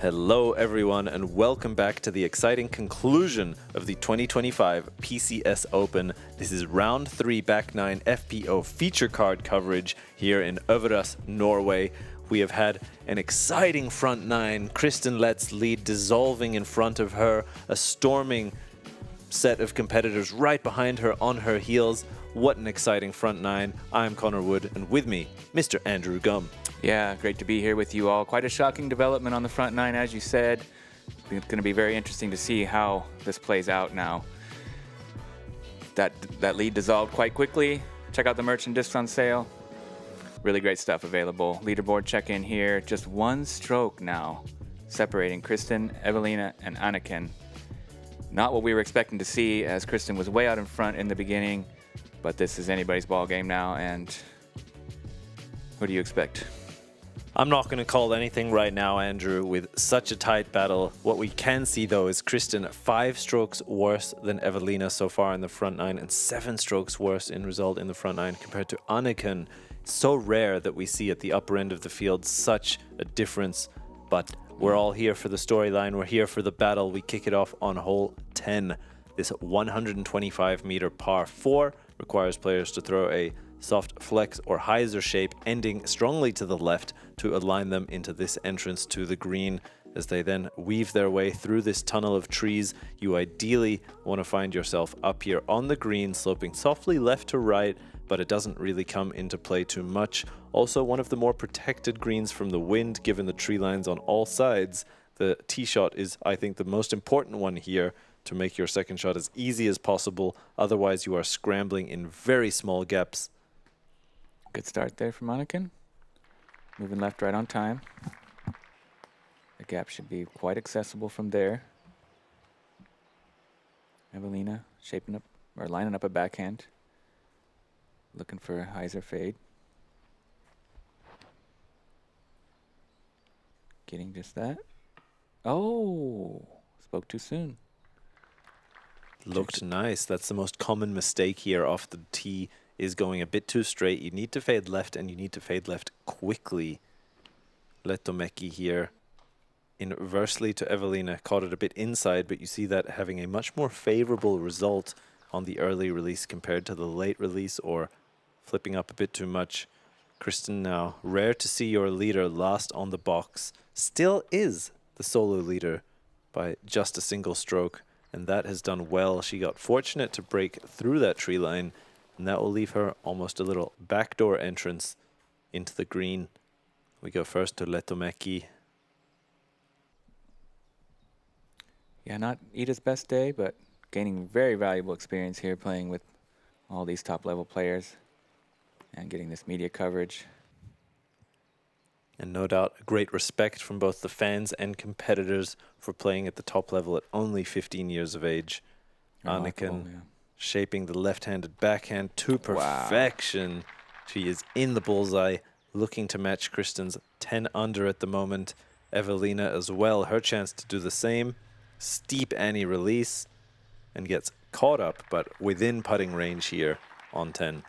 Hello everyone and welcome back to the exciting conclusion of the 2025 PCS Open. This is round 3 back 9 FPO feature card coverage here in Øverås, Norway. We have had an exciting front 9, Kristin Lett's lead dissolving in front of her, a storming set of competitors right behind her on her heels. What an exciting front 9. I'm Connor Wood and with me, Mr. Andrew Gum. Yeah, great to be here with you all. Quite a shocking development on the front 9, as you said. It's going to be very interesting to see how this plays out now. That lead dissolved quite quickly. Check out the merchant discs on sale. Really great stuff available. Leaderboard check-in here. Just one stroke now, separating Kristin, Eveliina, and Anniken. Not what we were expecting to see, as Kristin was way out in front in the beginning, but this is anybody's ball game now, and what do you expect? I'm not going to call anything right now, Andrew, with such a tight battle. What we can see, though, is Kristin 5 strokes worse than Eveliina so far in the front 9 and 7 strokes worse in result in the front 9 compared to Anniken. It's so rare that we see at the upper end of the field such a difference, but we're all here for the storyline. We're here for the battle. We kick it off on hole 10. This 125-meter par 4 requires players to throw a soft flex or hyzer shape ending strongly to the left to align them into this entrance to the green. As they then weave their way through this tunnel of trees, you ideally want to find yourself up here on the green, sloping softly left to right, but it doesn't really come into play too much. Also, one of the more protected greens from the wind, given the tree lines on all sides. The tee shot is, I think, the most important one here to make your second shot as easy as possible. Otherwise, you are scrambling in very small gaps. Good start there from Anniken. Moving left, right on time. The gap should be quite accessible from there. Eveliina shaping up or lining up a backhand. Looking for a hyzer fade. Getting just that. Oh, spoke too soon. Looked nice. That's the most common mistake here off the tee, is going a bit too straight. You need to fade left, and you need to fade left quickly. Lättomäki here, inversely to Eveliina, caught it a bit inside, but you see that having a much more favorable result on the early release compared to the late release, or flipping up a bit too much. Kristin now, rare to see your leader last on the box, still is the solo leader by just a single stroke, and that has done well. She got fortunate to break through that tree line, and that will leave her almost a little backdoor entrance into the green. We go first to Lättomäki. Yeah, not Iida's best day, but gaining very valuable experience here playing with all these top-level players and getting this media coverage. And no doubt a great respect from both the fans and competitors for playing at the top level at only 15 years of age. Anniken shaping the left-handed backhand to perfection. Wow. She is in the bullseye, looking to match Kristin's 10 under at the moment. Eveliina as well, her chance to do the same. Steep Annie release and gets caught up, but within putting range here on 10.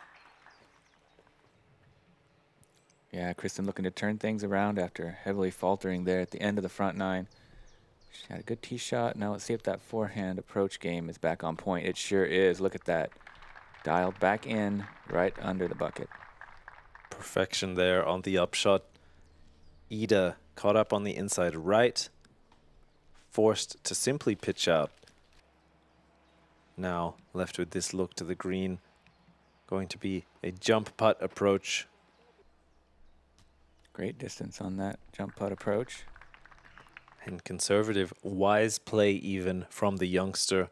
Yeah, Kristin looking to turn things around after heavily faltering there at the end of the front 9. She had a good tee shot. Now let's see if that forehand approach game is back on point. It sure is. Look at that. Dialed back in right under the bucket. Perfection there on the upshot. Iida caught up on the inside right. Forced to simply pitch out. Now left with this look to the green. Going to be a jump putt approach. Great distance on that jump putt approach. And conservative, wise play even from the youngster.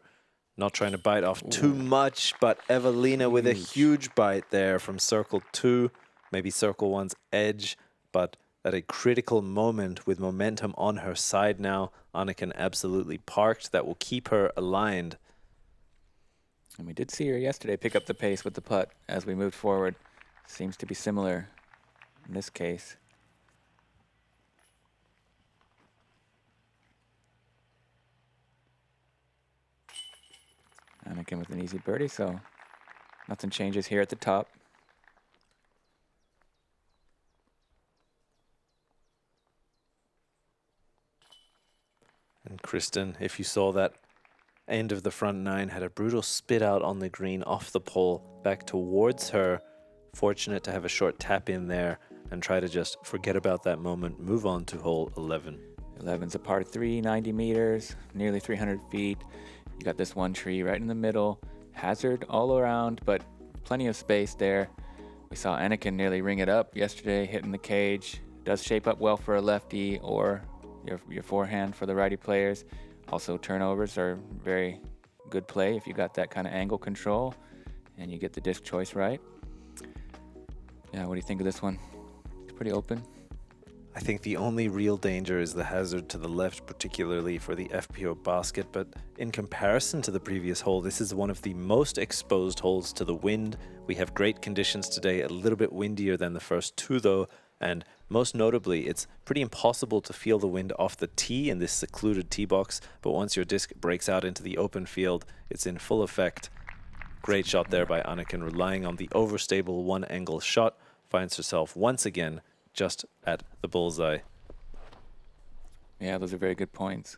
Not trying to bite off too much, but Eveliina with a huge bite there from circle 2, maybe circle 1's edge, but at a critical moment with momentum on her side now. Anniken absolutely parked. That will keep her aligned. And we did see her yesterday pick up the pace with the putt as we moved forward. Seems to be similar in this case. Anniken with an easy birdie, so nothing changes here at the top. Kristin, if you saw that end of the front nine, had a brutal spit out on the green off the pole back towards her. Fortunate to have a short tap in there and try to just forget about that moment, move on to hole 11. 11's a par 3, 90 meters, nearly 300 feet. You got this one tree right in the middle. Hazard all around, but plenty of space there. We saw Anniken nearly ring it up yesterday, hitting the cage. Does shape up well for a lefty or your forehand for the righty players. Also, turnovers are very good play if you got that kind of angle control and you get the disc choice right. Yeah, what do you think of this one? It's pretty open. I think the only real danger is the hazard to the left, particularly for the FPO basket, but in comparison to the previous hole, this is one of the most exposed holes to the wind. We have great conditions today, a little bit windier than the first two though, and most notably, it's pretty impossible to feel the wind off the tee in this secluded tee box, but once your disc breaks out into the open field, it's in full effect. Great shot there by Anniken, relying on the overstable one-angle shot, finds herself once again just at the bullseye. Yeah, those are very good points.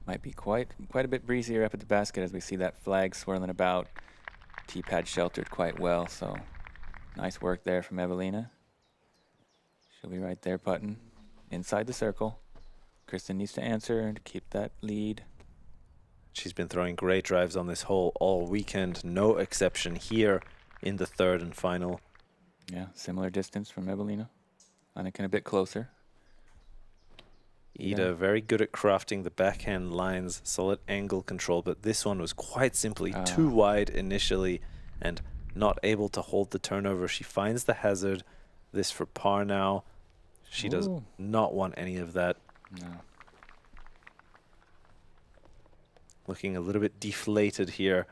Might be quite a bit breezier up at the basket as we see that flag swirling about. Tee pad sheltered quite well, so nice work there from Eveliina. She'll be right there putting inside the circle. Kristin needs to answer to keep that lead. She's been throwing great drives on this hole all weekend, no exception here in the third and final. Yeah, similar distance from Eveliina. Anniken a bit closer. Iida very good at crafting the backhand lines, solid angle control, but this one was quite simply too wide initially and not able to hold the turnover. She finds the hazard. This for par now. She does not want any of that. No. Looking a little bit deflated here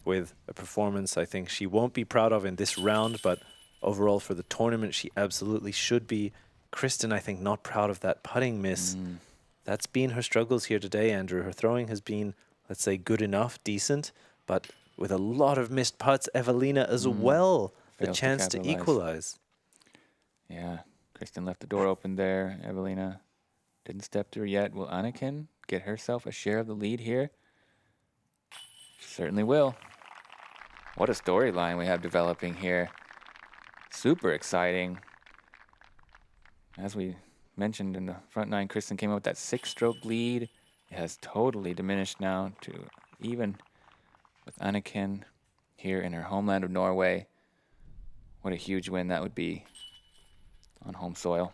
with a performance I think she won't be proud of in this round, but overall for the tournament she absolutely should be. Kristin, I think, not proud of that putting miss. That's been her struggles here today, Andrew. Her throwing has been, let's say, good enough, decent, but with a lot of missed putts. Eveliina as well, the chance to equalize. Yeah, Kristin left the door open there. Eveliina didn't step through yet. Will Anniken get herself a share of the lead here? Certainly will. What a storyline we have developing here. Super exciting. As we mentioned in the front nine, Kristin came out with that 6-stroke lead. It has totally diminished now to even with Anniken here in her homeland of Norway. What a huge win that would be on home soil.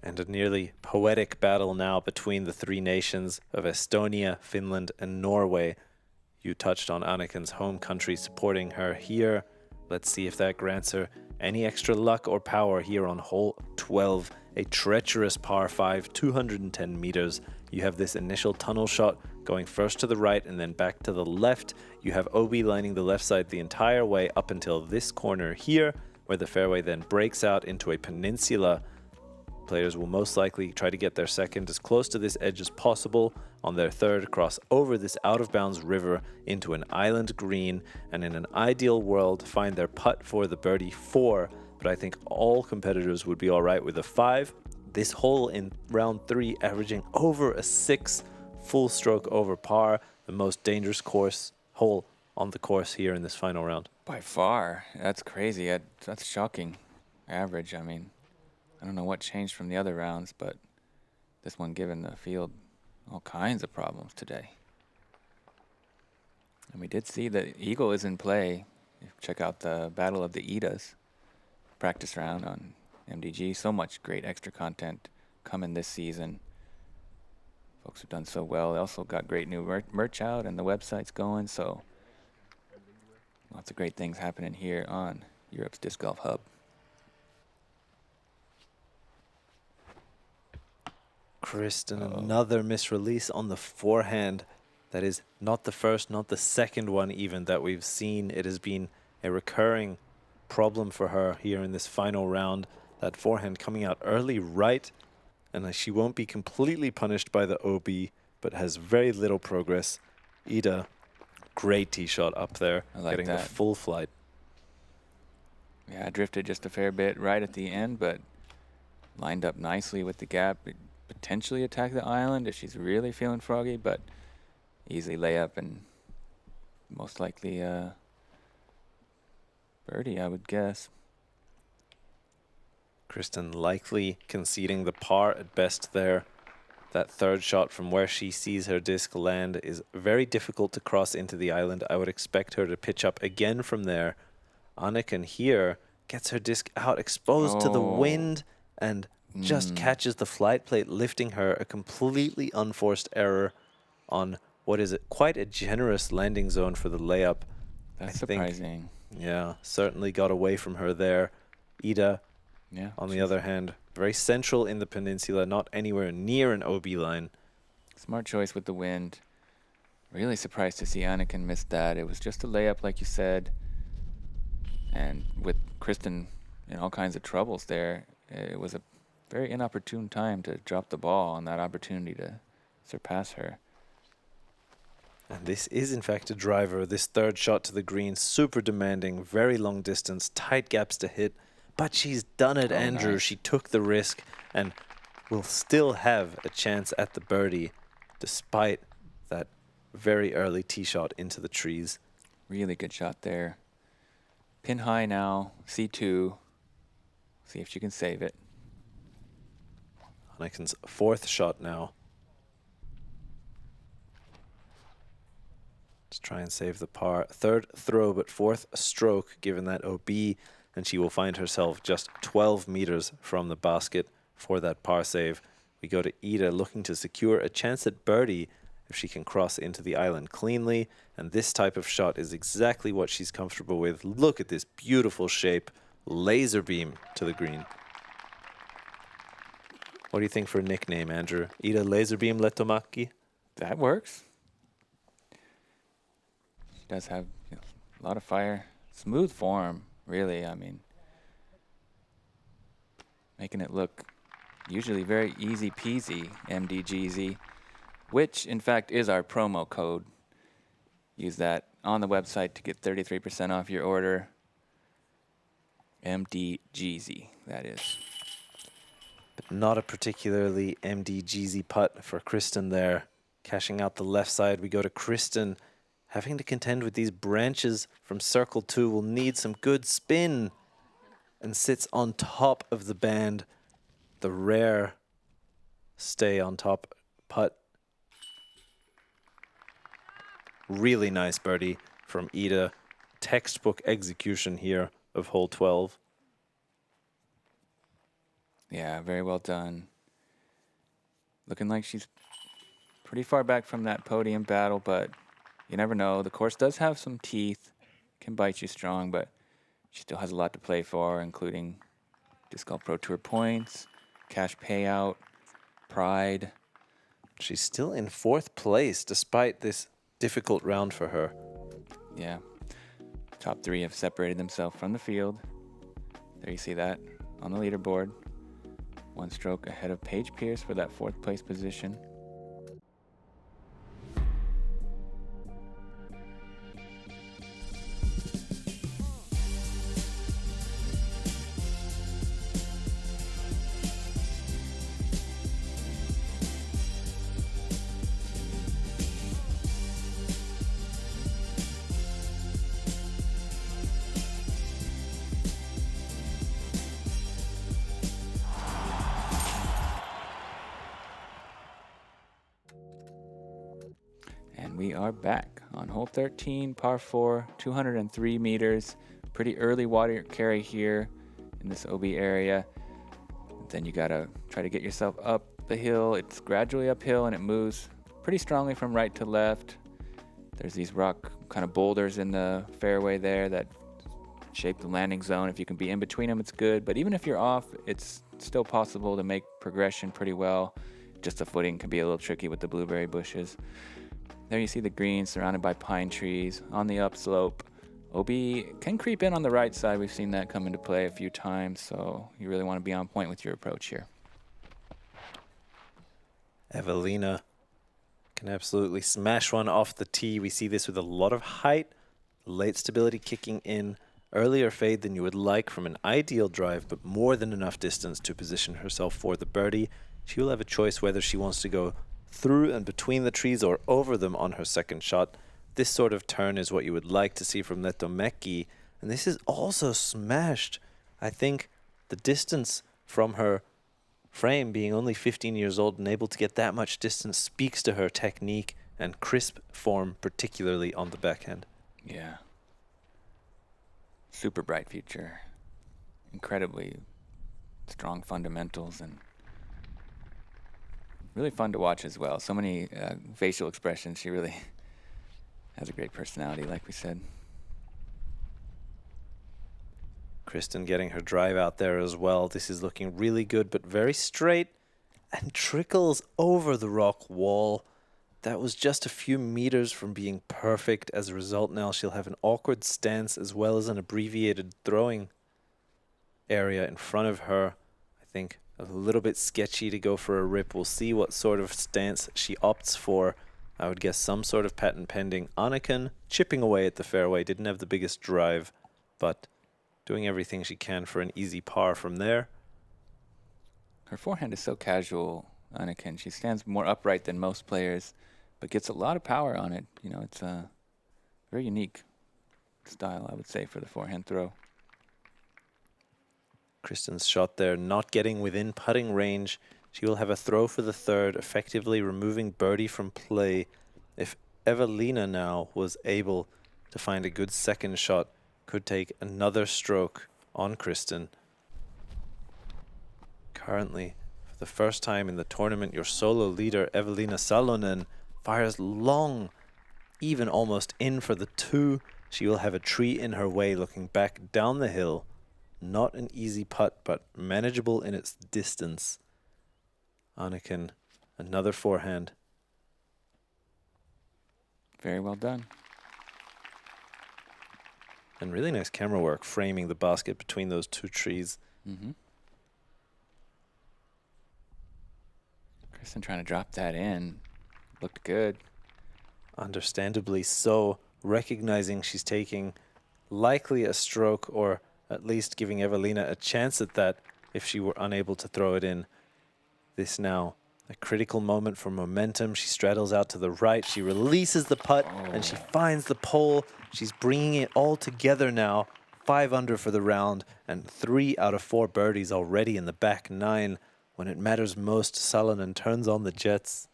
And a nearly poetic battle now between the three nations of Estonia, Finland, and Norway. You touched on Anniken's home country supporting her here. Let's see if that grants her any extra luck or power here on hole 12. A treacherous par 5, 210 meters. You have this initial tunnel shot going first to the right and then back to the left. You have OB lining the left side the entire way up until this corner here, where the fairway then breaks out into a peninsula. Players will most likely try to get their second as close to this edge as possible. On their third, cross over this out-of-bounds river into an island green, and in an ideal world, find their putt for the birdie 4. But I think all competitors would be all right with a 5. This hole in round 3 averaging over a 6, full stroke over par, the most dangerous hole on the course here in this final round. By far. That's crazy. That's shocking average. I mean, I don't know what changed from the other rounds, but this one given the field all kinds of problems today. And we did see the Eagle is in play. Check out the Battle of the Iidas practice round on MDG. So much great extra content coming this season. Folks have done so well. They also got great new merch out and the website's going, so lots of great things happening here on Europe's Disc Golf Hub. Kristin, another misrelease on the forehand. That is not the first, not the second one even that we've seen. It has been a recurring problem for her here in this final round. That forehand coming out early right, and she won't be completely punished by the OB, but has very little progress. Iida, great tee shot up there, getting the full flight. Yeah, drifted just a fair bit right at the end, but lined up nicely with the gap. potentially attack the island if she's really feeling froggy, but easily layup and most likely birdie, I would guess. Kristin likely conceding the par at best there. That third shot from where she sees her disc land is very difficult to cross into the island. I would expect her to pitch up again from there. Anniken here gets her disc out, exposed to the wind, and just catches the flight plate, lifting her. A completely unforced error on what is quite a generous landing zone for the layup. That's surprising. Yeah, certainly got away from her there. Iida, on the other hand, very central in the peninsula, not anywhere near an OB line. Smart choice with the wind. Really surprised to see Anniken miss that. It was just a layup, like you said. And with Kristin in all kinds of troubles there, it was a very inopportune time to drop the ball on that opportunity to surpass her. And this is, in fact, a driver. This third shot to the green, super demanding, very long distance, tight gaps to hit. But she's done it, Andrew. Nice. She took the risk and will still have a chance at the birdie despite that very early tee shot into the trees. Really good shot there. Pin high now, C2. See if she can save it. Anniken's fourth shot now. Let's try and save the par. Third throw, but fourth stroke given that OB. And she will find herself just 12 meters from the basket for that par save. We go to Iida looking to secure a chance at birdie if she can cross into the island cleanly. And this type of shot is exactly what she's comfortable with. Look at this beautiful shape. Laser beam to the green. What do you think for a nickname, Andrew? Iida Laser Beam Lättömäki? That works. She does have a lot of fire. Smooth form. Really, I mean, making it look usually very easy peasy, MDGZ, which in fact is our promo code. Use that on the website to get 33% off your order. MDGZ, that is. But not a particularly MDGZ putt for Kristin there. Cashing out the left side, we go to Kristin. Having to contend with these branches from circle 2 will need some good spin. And sits on top of the band. The rare stay on top putt. Really nice birdie from Iida. Textbook execution here of hole 12. Yeah, very well done. Looking like she's pretty far back from that podium battle, but you never know. The course does have some teeth. Can bite you strong, but she still has a lot to play for, including Disc Golf Pro Tour points, cash payout, pride. She's still in 4th place despite this difficult round for her. Yeah. Top 3 have separated themselves from the field. There you see that on the leaderboard. 1 stroke ahead of Paige Pierce for that 4th place position. We are back on hole 13, par 4, 203 meters. Pretty early water carry here in this OB area. Then you gotta try to get yourself up the hill. It's gradually uphill and it moves pretty strongly from right to left. There's these rock kind of boulders in the fairway there that shape the landing zone. If you can be in between them, it's good. But even if you're off, it's still possible to make progression pretty well. Just the footing can be a little tricky with the blueberry bushes. There you see the green surrounded by pine trees on the upslope. OB can creep in on the right side. We've seen that come into play a few times, so you really want to be on point with your approach here. Eveliina can absolutely smash one off the tee. We see this with a lot of height, late stability kicking in, earlier fade than you would like from an ideal drive, but more than enough distance to position herself for the birdie. she will have a choice whether she wants to go through and between the trees or over them on her second shot. This sort of turn is what you would like to see from Lättomäki, and this is also smashed. I think the distance from her frame, being only 15 years old and able to get that much distance, speaks to her technique and crisp form, particularly on the backhand. Yeah. Super bright future. Incredibly strong fundamentals and really fun to watch as well. So many facial expressions. She really has a great personality, like we said. Kristin getting her drive out there as well. This is looking really good, but very straight and trickles over the rock wall. That was just a few meters from being perfect. As a result, now she'll have an awkward stance as well as an abbreviated throwing area in front of her. I think a little bit sketchy to go for a rip. We'll see what sort of stance she opts for. I would guess some sort of patent pending. Anniken chipping away at the fairway. Didn't have the biggest drive, but doing everything she can for an easy par from there. Her forehand is so casual, Anniken. She stands more upright than most players, but gets a lot of power on it. You know, it's a very unique style, I would say, for the forehand throw. Kristin's shot there, not getting within putting range. She will have a throw for the third, effectively removing birdie from play. If Eveliina now was able to find a good second shot, could take another stroke on Kristin. Currently, for the first time in the tournament, your solo leader, Eveliina Salonen, fires long, even almost in for the two. She will have a tree in her way looking back down the hill. Not an easy putt, but manageable in its distance. Anniken, another forehand. Very well done. And really nice camera work framing the basket between those two trees. Mm-hmm. Kristin trying to drop that in. Looked good. Understandably so, recognizing she's taking likely a stroke, or at least giving Eveliina a chance at that if she were unable to throw it in. This now a critical moment for momentum. She straddles out to the right. She releases the putt and she finds the pole. She's bringing it all together now. 5 under for the round and 3 out of 4 birdies already in the back 9. When it matters most, Salonen turns on the jets.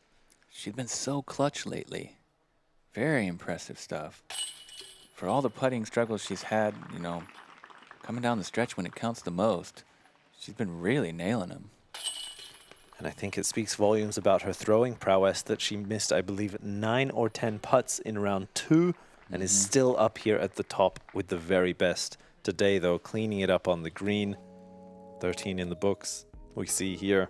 She's been so clutch lately. Very impressive stuff. For all the putting struggles she's had, you know, coming down the stretch when it counts the most, she's been really nailing them. And I think it speaks volumes about her throwing prowess that she missed, I believe, 9 or 10 putts in round 2 and is still up here at the top with the very best. Today, though, cleaning it up on the green. 13 in the books. We see here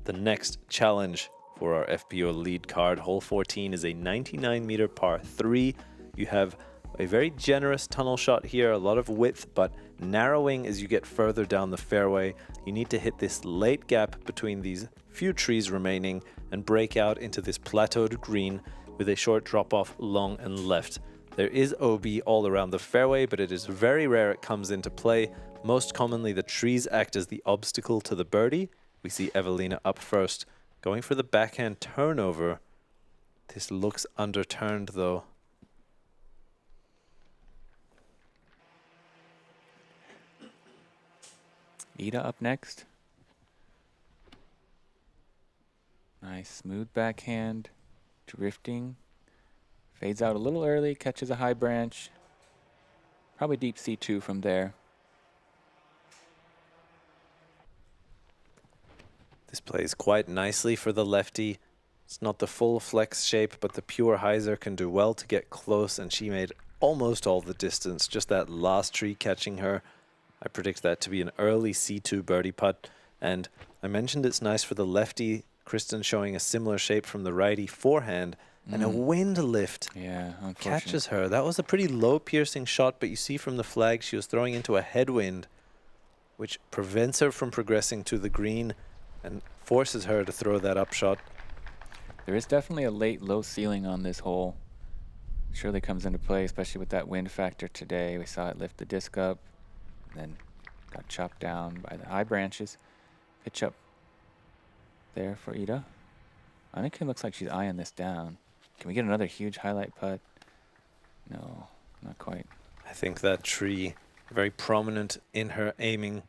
the next challenge for our FPO lead card. Hole 14 is a 99-meter par 3. You have a very generous tunnel shot here, a lot of width, but narrowing as you get further down the fairway. You need to hit this late gap between these few trees remaining and break out into this plateaued green with a short drop-off long and left. There is OB all around the fairway, but it is very rare it comes into play. Most commonly, the trees act as the obstacle to the birdie. We see Eveliina up first, going for the backhand turnover. This looks underturned, though. Iida up next. Nice smooth backhand, drifting. Fades out a little early, catches a high branch. Probably deep C2 from there. This plays quite nicely for the lefty. It's not the full flex shape, but the pure hyzer can do well to get close, and she made almost all the distance. Just that last tree catching her. I predict that to be an early C2 birdie putt. And I mentioned it's nice for the lefty. Kristin showing a similar shape from the righty forehand. And a wind lift catches her. That was a pretty low piercing shot, but you see from the flag she was throwing into a headwind, which prevents her from progressing to the green and forces her to throw that up shot. There is definitely a late low ceiling on this hole. Surely comes into play, especially with that wind factor today. We saw it lift the disc up, and then got chopped down by the high branches. Pitch up there for Iida. Anniken looks like she's eyeing this down. Can we get another huge highlight putt? No, not quite. I think that tree very prominent in her aiming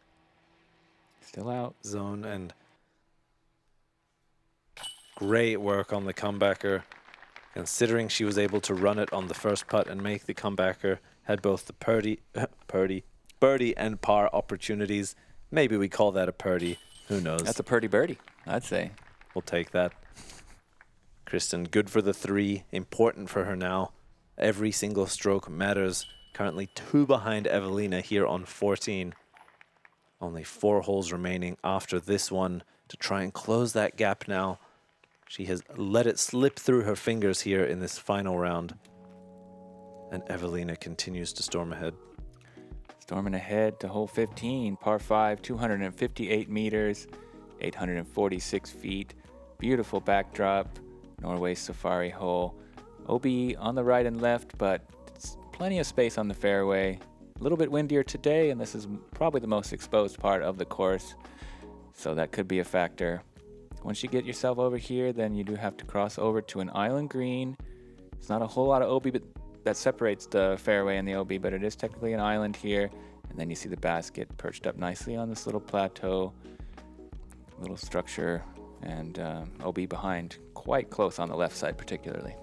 Still out. zone, and great work on the comebacker. Considering she was able to run it on the first putt and make the comebacker, had both the birdie and par opportunities. Maybe we call that a birdie. Who knows? That's a purdy birdie, I'd say. We'll take that. Kristin, good for the 3. Important for her now. Every single stroke matters. Currently 2 behind Eveliina here on 14. Only 4 holes remaining after this one to try and close that gap now. She has let it slip through her fingers here in this final round. And Eveliina continues to storm ahead. Storming ahead to hole 15, par 5, 258 meters, 846 feet. Beautiful backdrop, Norway safari hole. OB on the right and left, but it's plenty of space on the fairway. A little bit windier today, and this is probably the most exposed part of the course, so that could be a factor. Once you get yourself over here, then you do have to cross over to an island green. It's not a whole lot of OB that separates the fairway and the OB, but it is technically an island here. And then you see the basket perched up nicely on this little plateau, little structure, and OB behind, quite close on the left side particularly.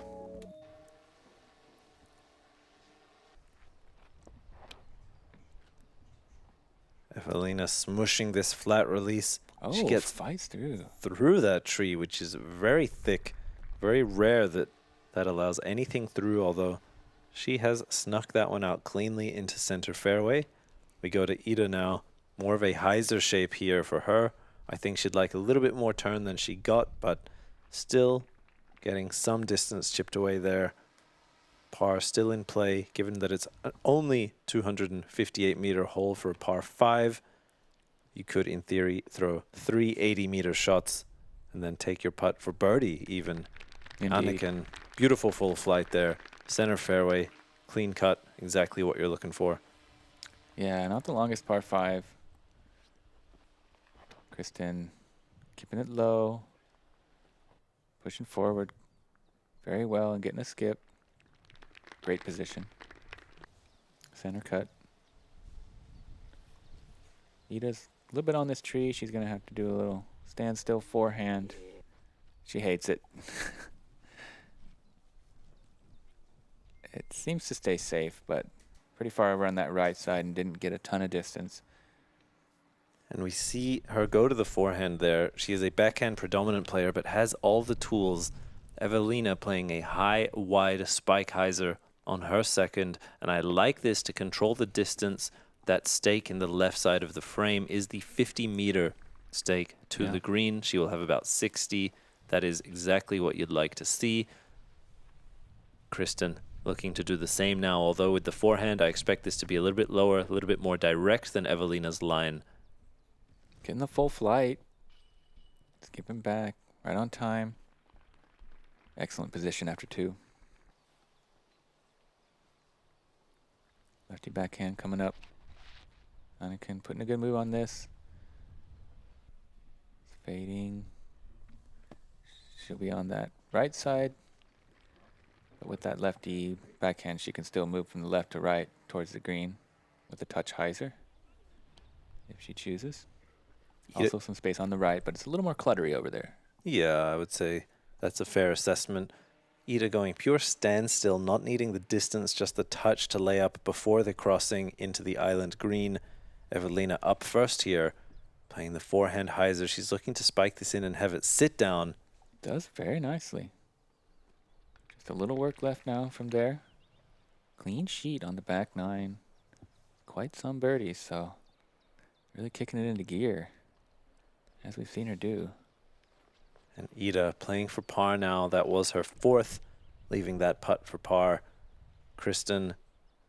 Eveliina smushing this flat release. Oh, she gets fights through that tree, which is very thick. Very rare that allows anything through, although she has snuck that one out cleanly into center fairway. We go to Iida now. More of a hyzer shape here for her. I think she'd like a little bit more turn than she got, but still getting some distance chipped away there. Par still in play, given that it's only 258-meter hole for a par 5. You could, in theory, throw 3 80-meter shots and then take your putt for birdie even. Indeed. Anniken, beautiful full flight there. Center fairway, clean cut, exactly what you're looking for. Yeah, not the longest par 5. Kristin keeping it low, pushing forward very well and getting a skip. Great position. Center cut. Iida's a little bit on this tree. She's going to have to do a little standstill forehand. She hates it. It seems to stay safe, but pretty far over on that right side and didn't get a ton of distance. And we see her go to the forehand there. She is a backhand predominant player, but has all the tools. Eveliina playing a high, wide spike hyzer on her second. And I like this to control the distance. That stake in the left side of the frame is the 50-meter stake to the green. She will have about 60. That is exactly what you'd like to see. Kristin looking to do the same now, although with the forehand, I expect this to be a little bit lower, a little bit more direct than Eveliina's line. Getting the full flight. Skipping back, right on time. Excellent position after 2. Lefty backhand coming up. Anniken putting a good move on this. It's fading. She'll be on that right side. But with that lefty backhand, she can still move from the left to right towards the green with a touch hyzer if she chooses. Also some space on the right, but it's a little more cluttery over there. Yeah, I would say that's a fair assessment. Iida going pure standstill, not needing the distance, just the touch to lay up before the crossing into the island green. Eveliina up first here, playing the forehand hyzer. She's looking to spike this in and have it sit down. Does very nicely. Just a little work left now from there. Clean sheet on the back 9. Quite some birdies, so really kicking it into gear, as we've seen her do. And Iida playing for par now. That was her 4th, leaving that putt for par. Kristin,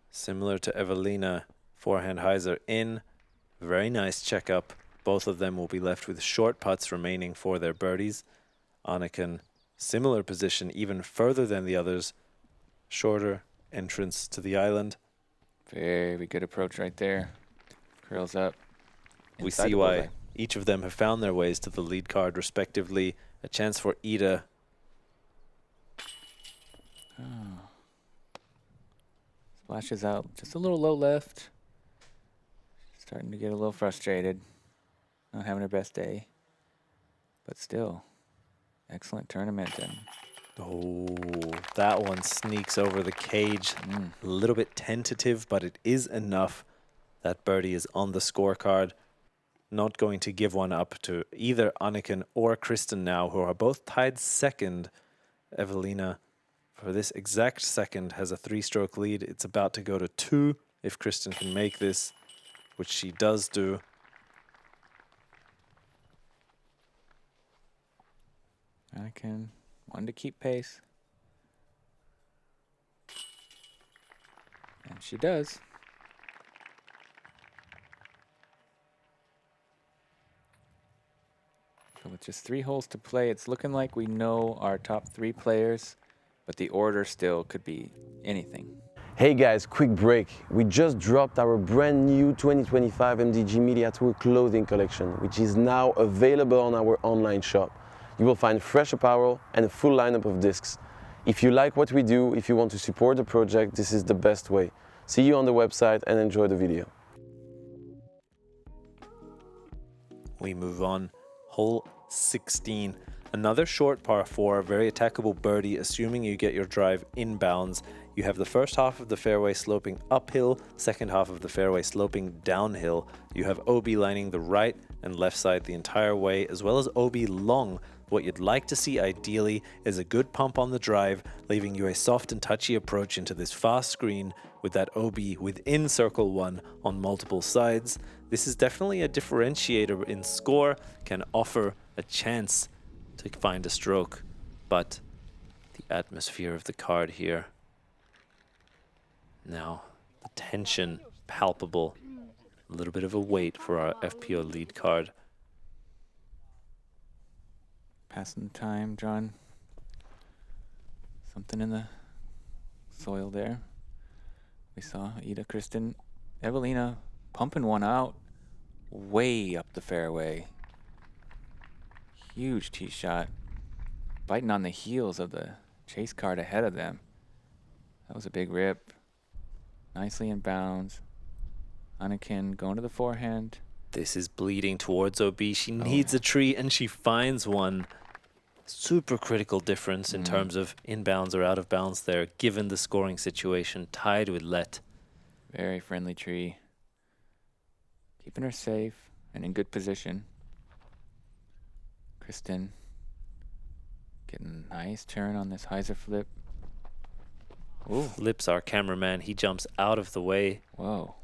similar to Eveliina, forehand hyzer in. Very nice checkup. Both of them will be left with short putts remaining for their birdies. Anniken, similar position, even further than the others. Shorter entrance to the island. Very good approach right there. Curls up. We see why Each of them have found their ways to the lead card respectively. A chance for Iida. Splashes out just a little low left. Starting to get a little frustrated. Not having her best day. But still, excellent tournament. And Oh, that one sneaks over the cage. A little bit tentative, but it is enough. That birdie is on the scorecard. Not going to give one up to either Anniken or Kristin now, who are both tied second. Eveliina, for this exact second, has a 3-stroke lead. It's about to go to 2 if Kristin can make this, which she does do. Anniken wanted to keep pace. And she does. So with just 3 holes to play, it's looking like we know our top 3 players, but the order still could be anything. Hey guys, quick break. We just dropped our brand new 2025 MDG Media Tour clothing collection, which is now available on our online shop. You will find fresh apparel and a full lineup of discs. If you like what we do, if you want to support the project, this is the best way. See you on the website and enjoy the video. We move on. Hole 16. Another short par 4, very attackable birdie, assuming you get your drive inbounds. You have the first half of the fairway sloping uphill, second half of the fairway sloping downhill. You have OB lining the right and left side the entire way, as well as OB long. What you'd like to see ideally is a good pump on the drive, leaving you a soft and touchy approach into this fast green with that OB within circle 1 on multiple sides. This is definitely a differentiator in score, can offer a chance to find a stroke, but the atmosphere of the card here. Now, the tension palpable. A little bit of a wait for our FPO lead card. Passing the time, John. Something in the soil there. We saw Iida, Kristin, Eveliina pumping one out way up the fairway. Huge tee shot. Biting on the heels of the chase card ahead of them. That was a big rip. Nicely in bounds. Anniken going to the forehand. This is bleeding towards OB. She needs a tree and she finds one. Super critical difference in terms of inbounds or out of bounds there, given the scoring situation, tied with Lätt. Very friendly tree. Keeping her safe and in good position. Kristin getting a nice turn on this hyzer flip. Ooh. Flips our cameraman. He jumps out of the way. Whoa.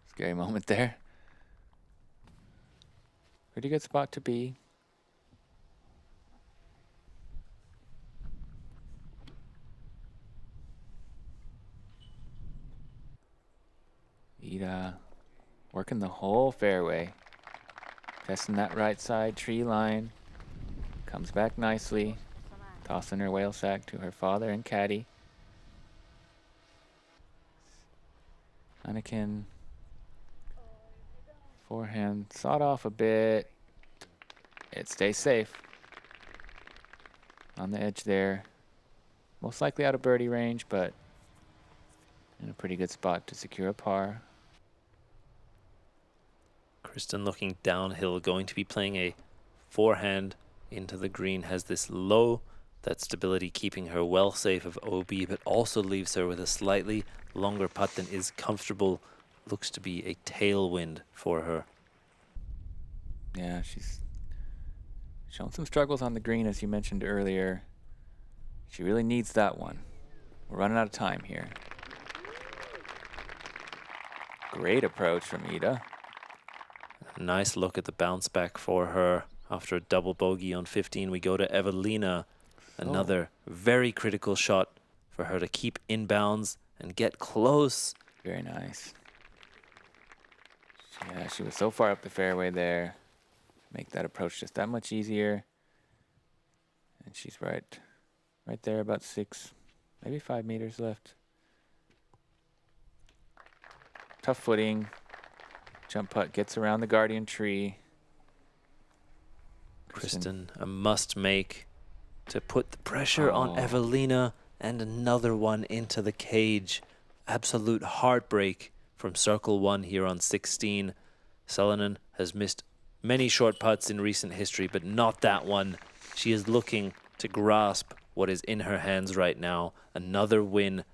Scary moment there. Pretty good spot to be. Iida working the whole fairway. Testing that right side tree line. Comes back nicely. Tossing her whale sack to her father and caddy. Anniken. Forehand sawed off a bit. It stays safe. On the edge there. Most likely out of birdie range, but in a pretty good spot to secure a par. Kristin looking downhill, going to be playing a forehand into the green. Has this low, that stability keeping her well safe of OB, but also leaves her with a slightly longer putt than is comfortable. Looks to be a tailwind for her. Yeah, she's shown some struggles on the green, as you mentioned earlier. She really needs that one. We're running out of time here. Great approach from Iida. Nice look at the bounce back for her. After a double bogey on 15, we go to Eveliina. Another very critical shot for her to keep inbounds and get close. Very nice. Yeah, she was so far up the fairway there. Make that approach just that much easier. And she's right there, about 6, maybe 5 meters left. Tough footing. Jump putt gets around the guardian tree. Kristin, a must make to put the pressure on Oh. Eveliina, and another one into the cage. Absolute heartbreak from circle 1 here on 16. Salonen has missed many short putts in recent history, but not that one. She is looking to grasp what is in her hands right now. Another win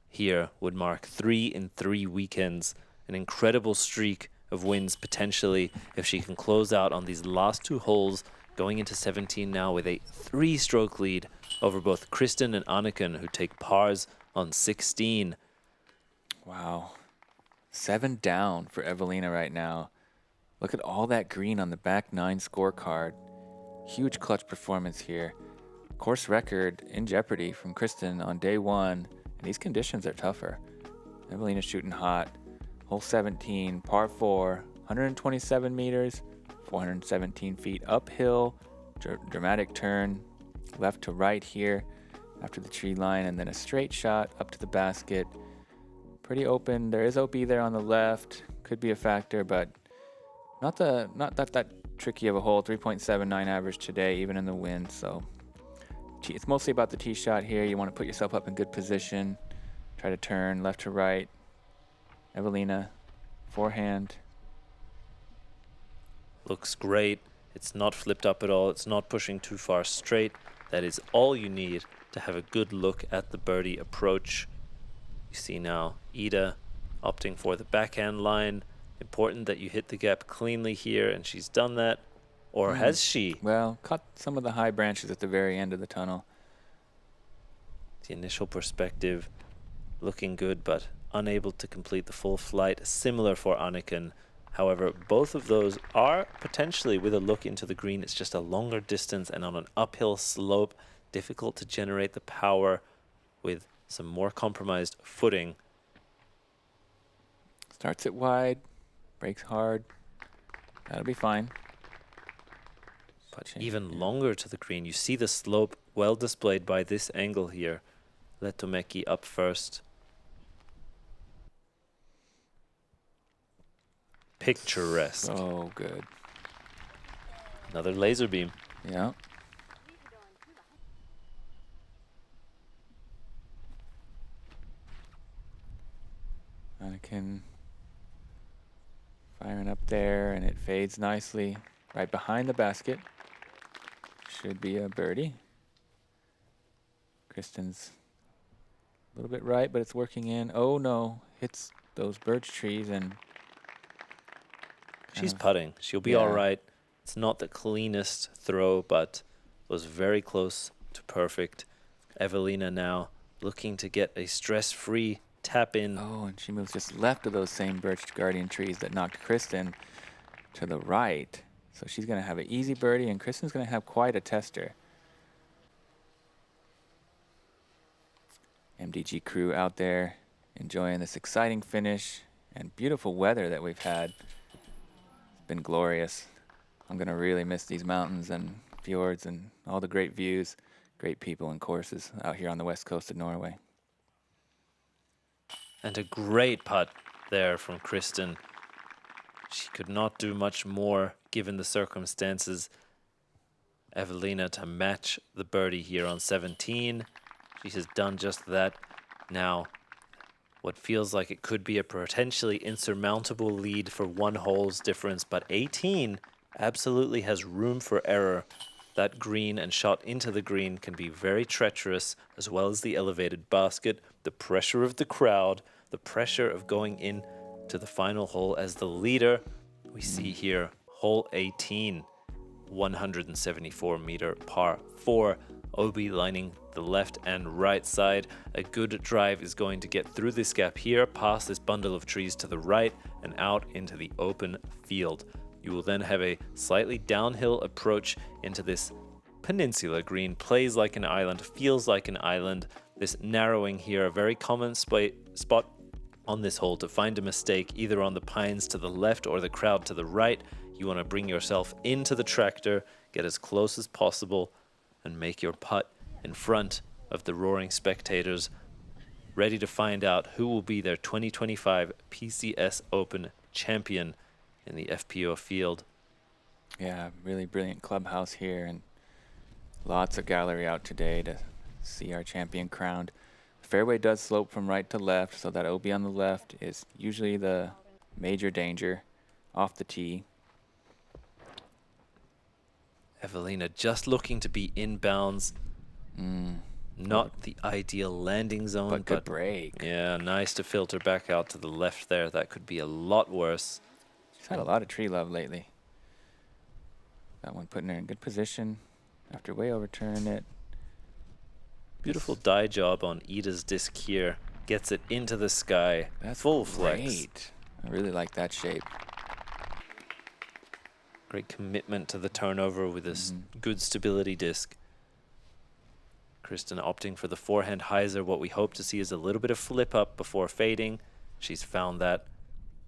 here would mark 3 in 3 weekends. An incredible streak of wins potentially if she can close out on these last 2 holes, going into 17 now with a 3-stroke lead over both Kristin and Anniken, who take pars on 16. Wow. 7 down for Eveliina right now. Look at all that green on the back 9 scorecard. Huge clutch performance here. Course record in jeopardy from Kristin on day 1. And these conditions are tougher. Eveliina's shooting hot. Hole 17, par 4, 127 meters, 417 feet uphill. Dramatic turn left to right here after the tree line, and then a straight shot up to the basket. Pretty open. There is OB there on the left. Could be a factor, but not that tricky of a hole. 3.79 average today, even in the wind. So it's mostly about the tee shot here. You want to put yourself up in good position. Try to turn left to right. Eveliina, forehand. Looks great. It's not flipped up at all. It's not pushing too far straight. That is all you need to have a good look at the birdie approach. You see now Iida opting for the backhand line. Important that you hit the gap cleanly here, and she's done that. Or has she? Well, cut some of the high branches at the very end of the tunnel. The initial perspective looking good, but unable to complete the full flight. Similar for Anniken. However, both of those are potentially with a look into the green. It's just a longer distance and on an uphill slope. Difficult to generate the power with some more compromised footing. Starts it wide, breaks hard. That'll be fine. But even longer to the green. You see the slope well displayed by this angle here. Lähtomäki up first. Picturesque. Oh, good. Another laser beam. Yeah. Anniken firing up there, and it fades nicely right behind the basket. Should be a birdie. Kristin's a little bit right, but it's working in. Oh no, hits those birch trees, and she's putting. She'll be all right. It's not the cleanest throw, but was very close to perfect. Eveliina now looking to get a stress-free tap in. Oh, and she moves just left of those same birch guardian trees that knocked Kristin to the right. So she's going to have an easy birdie, and Kristin's going to have quite a tester. MDG crew out there enjoying this exciting finish and beautiful weather that we've had. It's been glorious. I'm going to really miss these mountains and fjords and all the great views, great people and courses out here on the west coast of Norway. And a great putt there from Kristin. She could not do much more given the circumstances. Eveliina to match the birdie here on 17. She has done just that. Now, what feels like it could be a potentially insurmountable lead for 1 hole's difference, but 18 absolutely has room for error. That green and shot into the green can be very treacherous, as well as the elevated basket, the pressure of the crowd, the pressure of going in to the final hole as the leader. We see here hole 18, 174-meter par 4. OB lining the left and right side. A good drive is going to get through this gap here, past this bundle of trees to the right, and out into the open field. You will then have a slightly downhill approach into this peninsula green. Plays like an island, feels like an island. This narrowing here, a very common spot on this hole to find a mistake, either on the pines to the left or the crowd to the right. You want to bring yourself into the tractor, get as close as possible, and make your putt in front of the roaring spectators, ready to find out who will be their 2025 PCS Open champion. in the FPO field. Yeah, really brilliant clubhouse here, and lots of gallery out today to see our champion crowned. Fairway does slope from right to left, so that OB on the left is usually the major danger off the tee. Eveliina just looking to be inbounds. Not the ideal landing zone, But good break. yeah, nice to filter back out to the left there. That could be a lot worse. She's had a lot of tree love lately. That one putting her in good position after way overturning it. Beautiful die job on Iida's disc here. Gets it into the sky. That's full great. flex. I really like that shape. Great commitment to the turnover with this good stability disc. Kristin opting for the forehand hyzer. What we hope to see is a little bit of flip up before fading. She's found that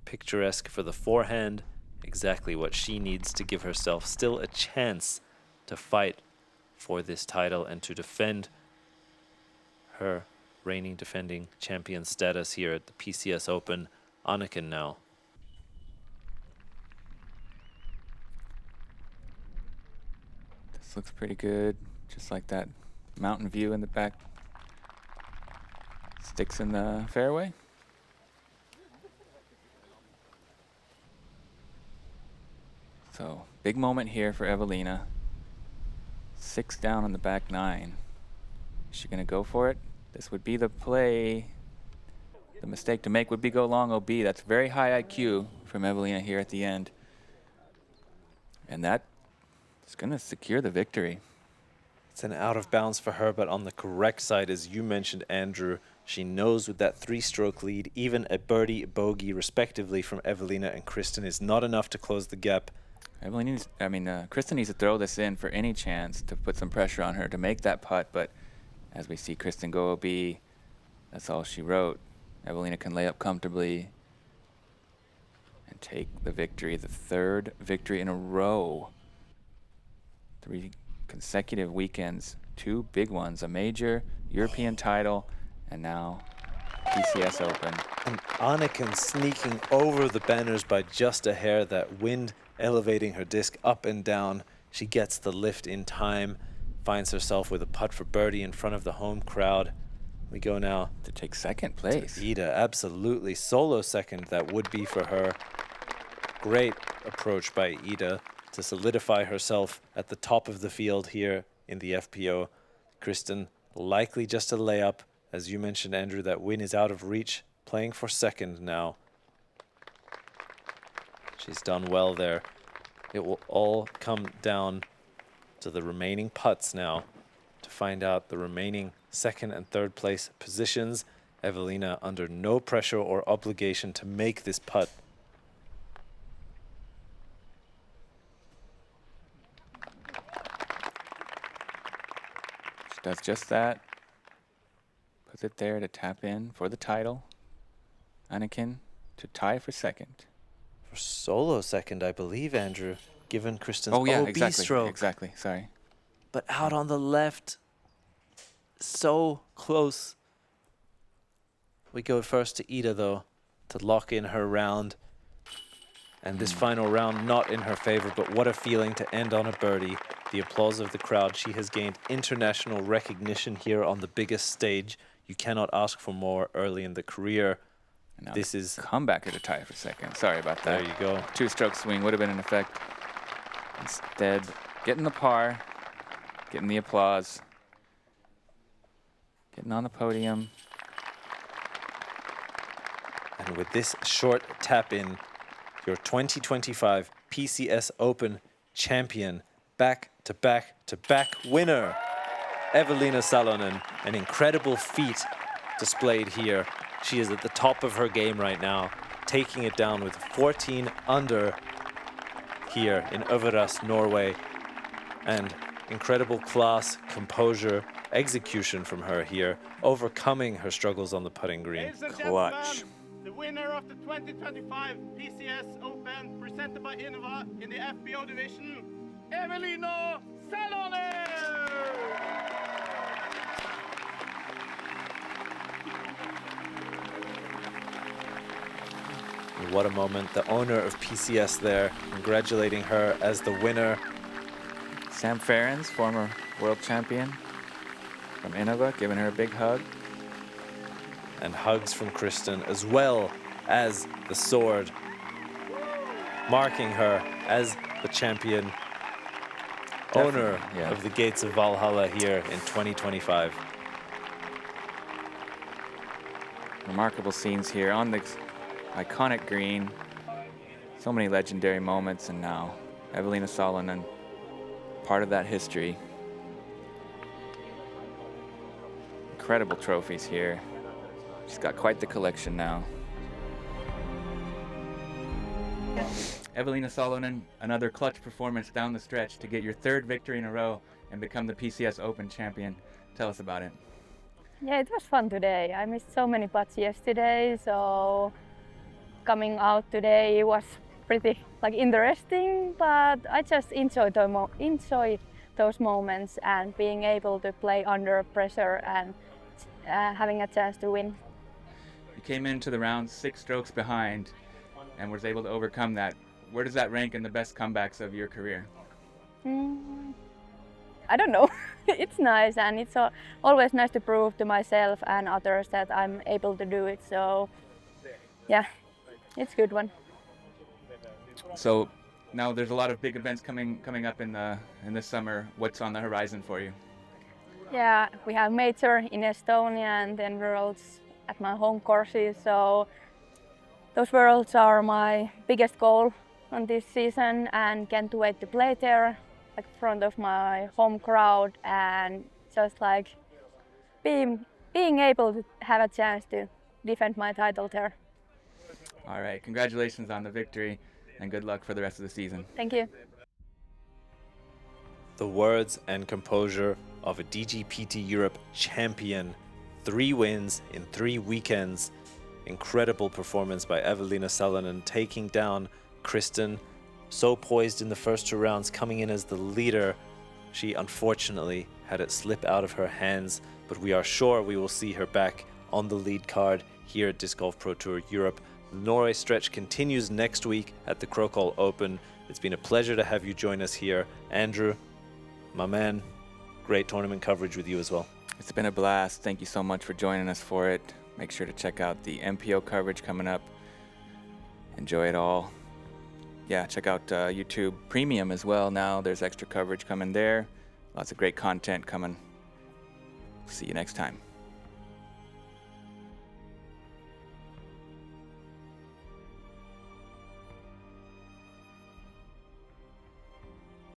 picturesque for the forehand. Exactly what she needs to give herself still a chance to fight for this title and to defend her reigning defending champion status here at the PCS Open. Anniken now. This looks pretty good, just like that mountain view in the back. Sticks in the fairway. So big moment here for Eveliina. 6 down on the back 9. Is she gonna go for it? This would be the play. The mistake to make would be go long OB. That's very high IQ from Eveliina here at the end. And that is gonna secure the victory. It's an out of bounds for her, but on the correct side, as you mentioned, Andrew, she knows with that 3-stroke lead, even a birdie, bogey, respectively, from Eveliina and Kristin is not enough to close the gap. Kristin needs to throw this in for any chance to put some pressure on her to make that putt, but as we see Kristin go OB, that's all she wrote. Eveliina can lay up comfortably and take the victory, the 3rd victory in a row. 3 consecutive weekends, 2 big ones, a major, European title, and now PCS Open. And Anniken sneaking over the banners by just a hair, that wind elevating her disc up and down. She gets the lift in time, finds herself with a putt for birdie in front of the home crowd. We go now To take 2nd place. Iida, absolutely. Solo second that would be for her. Great approach by Iida to solidify herself at the top of the field here in the FPO. Kristin likely just a layup. As you mentioned, Andrew, that win is out of reach. Playing for 2nd now. She's done well there. It will all come down to the remaining putts now to find out the remaining 2nd and 3rd place positions. Eveliina under no pressure or obligation to make this putt. She does just that. Puts it there to tap in for the title. Anniken to tie for 2nd. For solo second, I believe, Andrew, given Kristin's Oh yeah, OB exactly. stroke. Exactly. Sorry. But out on the left, so close. We go first to Iida, though, to lock in her round. And this final round not in her favor, but what a feeling to end on a birdie. The applause of the crowd. She has gained international recognition here on the biggest stage. You cannot ask for more early in the career. And now This is comebacker to tie for 2nd. Sorry about that. there you go. 2-stroke swing would have been in effect. Instead, getting the par, getting the applause, getting on the podium. And with this short tap in, your 2025 PCS Open champion, back-to-back-to-back winner, Eveliina Salonen. An incredible feat displayed here. She is at the top of her game right now, taking it down with 14 under here in Øverås, Norway. And incredible class, composure, execution from her here, overcoming her struggles on the putting green. Ladies and Clutch. gentlemen, the winner of the 2025 PCS Open, presented by Innova in the FPO division, Eveliina Salonen! What a moment. The owner of PCS there, congratulating her as the winner. Sam Ferrens, former world champion from Innova, giving her a big hug. And hugs from Kristin, as well as the sword, marking her as the champion, owner of the gates of Valhalla here in 2025. Remarkable scenes here on the iconic green. So many legendary moments, and now Eveliina Salonen, part of that history. Incredible trophies here. She's got quite the collection now. Eveliina Salonen, another clutch performance down the stretch to get your third victory in a row and become the PCS Open champion. Tell us about it. Yeah, it was fun today. I missed so many putts yesterday, so coming out today was pretty interesting, but I just enjoyed those moments and being able to play under pressure and having a chance to win. You came into the round 6 strokes behind and was able to overcome that. Where does that rank in the best comebacks of your career? I don't know. It's nice, and it's always nice to prove to myself and others that I'm able to do it. So yeah, it's a good one. So now there's a lot of big events coming up in this summer. What's on the horizon for you? Yeah, we have major in Estonia and then worlds at my home courses. So those worlds are my biggest goal on this season, and can't wait to play there, in front of my home crowd, and just being able to have a chance to defend my title there. All right, congratulations on the victory, and good luck for the rest of the season. Thank you. The words and composure of a DGPT Europe champion. 3 wins in 3 weekends. Incredible performance by Eveliina Salonen, taking down Kristin. So poised in the first 2 rounds, coming in as the leader. She unfortunately had it slip out of her hands, but we are sure we will see her back on the lead card here at Disc Golf Pro Tour Europe. The Norway stretch continues next week at the Salonen Open. It's been a pleasure to have you join us here. Andrew, my man, great tournament coverage with you as well. It's been a blast. Thank you so much for joining us for it. Make sure to check out the MPO coverage coming up. Enjoy it all. Yeah, check out YouTube Premium as well now. There's extra coverage coming there. Lots of great content coming. See you next time.